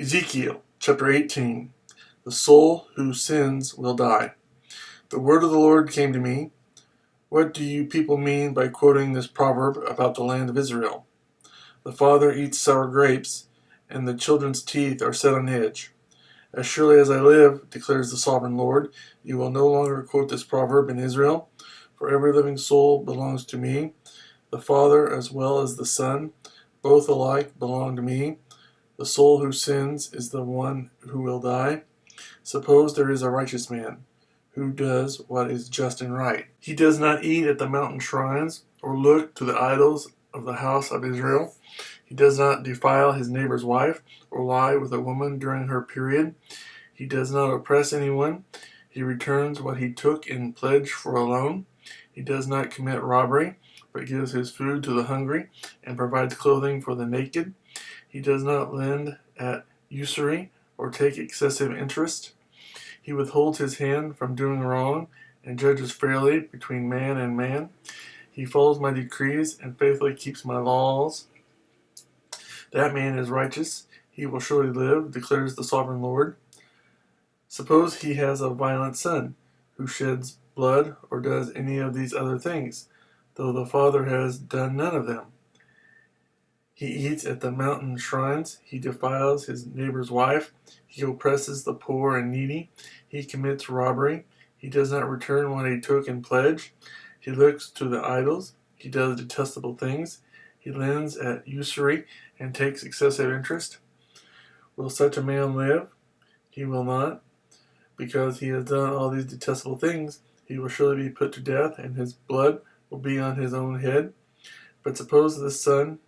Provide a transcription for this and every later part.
Ezekiel chapter 18. The soul who sins will die. The word of the Lord came to me. What do you people mean by quoting this proverb about the land of Israel? The father eats sour grapes, and the children's teeth are set on edge. As surely as I live, declares the sovereign Lord, you will no longer quote this proverb in Israel, for every living soul belongs to me, the Father as well as the Son, both alike belong to me. The soul who sins is the one who will die. Suppose there is a righteous man who does what is just and right. He does not eat at the mountain shrines or look to the idols of the house of Israel. He does not defile his neighbor's wife or lie with a woman during her period. He does not oppress anyone. He returns what he took in pledge for a loan. He does not commit robbery, but gives his food to the hungry and provides clothing for the naked. He does not lend at usury or take excessive interest. He withholds his hand from doing wrong and judges fairly between man and man. He follows my decrees and faithfully keeps my laws. That man is righteous. He will surely live, declares the sovereign Lord. Suppose he has a violent son who sheds blood or does any of these other things, though the father has done none of them. He eats at the mountain shrines. He defiles his neighbor's wife. He oppresses the poor and needy. He commits robbery. He does not return what he took in pledge. He looks to the idols. He does detestable things. He lends at usury and takes excessive interest. Will such a man live? He will not. Because he has done all these detestable things, he will surely be put to death, and his blood will be on his own head. But suppose the son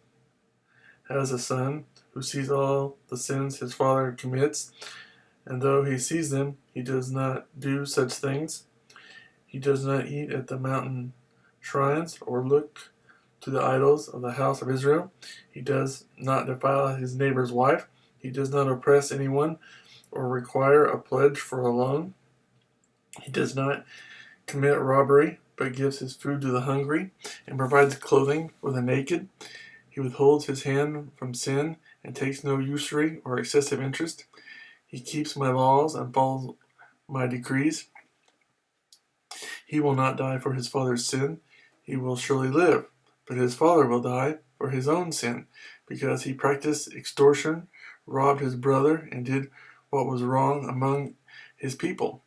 has a son who sees all the sins his father commits, and though he sees them, he does not do such things. He does not eat at the mountain shrines or look to the idols of the house of Israel. He does not defile his neighbor's wife. He does not oppress anyone or require a pledge for a loan. He does not commit robbery, but gives his food to the hungry and provides clothing for the naked. He withholds his hand from sin and takes no usury or excessive interest. He keeps my laws and follows my decrees. He will not die for his father's sin. He will surely live, but his father will die for his own sin, because he practiced extortion, robbed his brother, and did what was wrong among his people.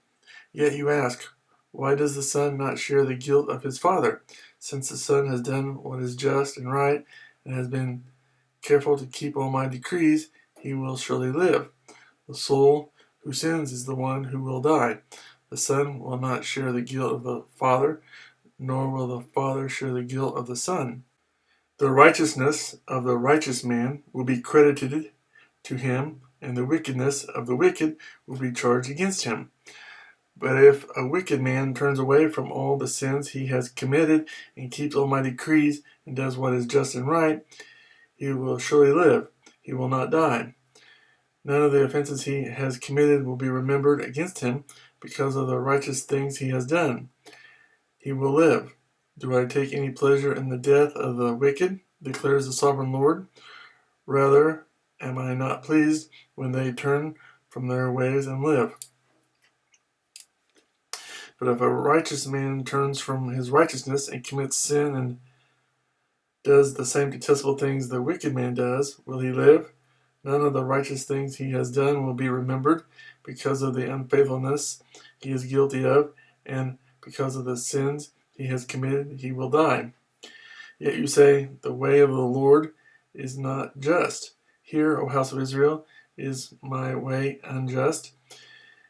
Yet you ask, why does the son not share the guilt of his father? Since the son has done what is just and right, and has been careful to keep all my decrees, he will surely live. The soul who sins is the one who will die. The son will not share the guilt of the father, nor will the father share the guilt of the son. The righteousness of the righteous man will be credited to him, and the wickedness of the wicked will be charged against him. But if a wicked man turns away from all the sins he has committed and keeps all my decrees and does what is just and right, he will surely live. He will not die. None of the offenses he has committed will be remembered against him because of the righteous things he has done. He will live. Do I take any pleasure in the death of the wicked, declares the sovereign Lord? Rather, am I not pleased when they turn from their ways and live? But if a righteous man turns from his righteousness and commits sin and does the same detestable things the wicked man does, will he live? None of the righteous things he has done will be remembered because of the unfaithfulness he is guilty of, and because of the sins he has committed, he will die. Yet you say, the way of the Lord is not just. Here, O house of Israel, is my way unjust?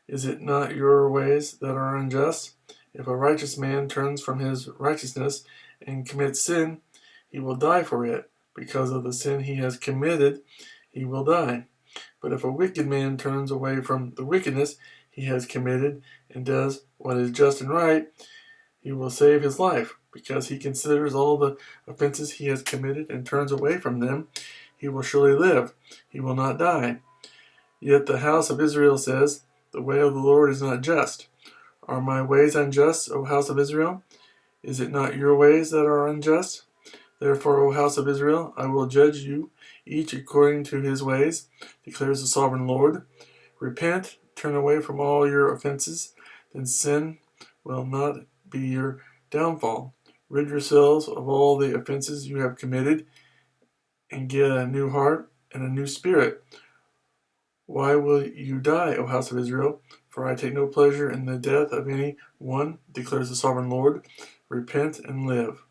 Is it not your ways that are unjust? If a righteous man turns from his righteousness and commits sin, he will die for it. Because of the sin he has committed, he will die. But if a wicked man turns away from the wickedness he has committed and does what is just and right, he will save his life. Because he considers all the offenses he has committed and turns away from them, he will surely live. He will not die. Yet the house of Israel says, the way of the Lord is not just. Are my ways unjust, O house of Israel? Is it not your ways that are unjust? Therefore, O house of Israel, I will judge you each according to his ways, declares the sovereign Lord. Repent, turn away from all your offenses, then sin will not be your downfall. Rid yourselves of all the offenses you have committed, and get a new heart and a new spirit. Why will you die, O house of Israel? For I take no pleasure in the death of any one, declares the sovereign Lord. Repent and live.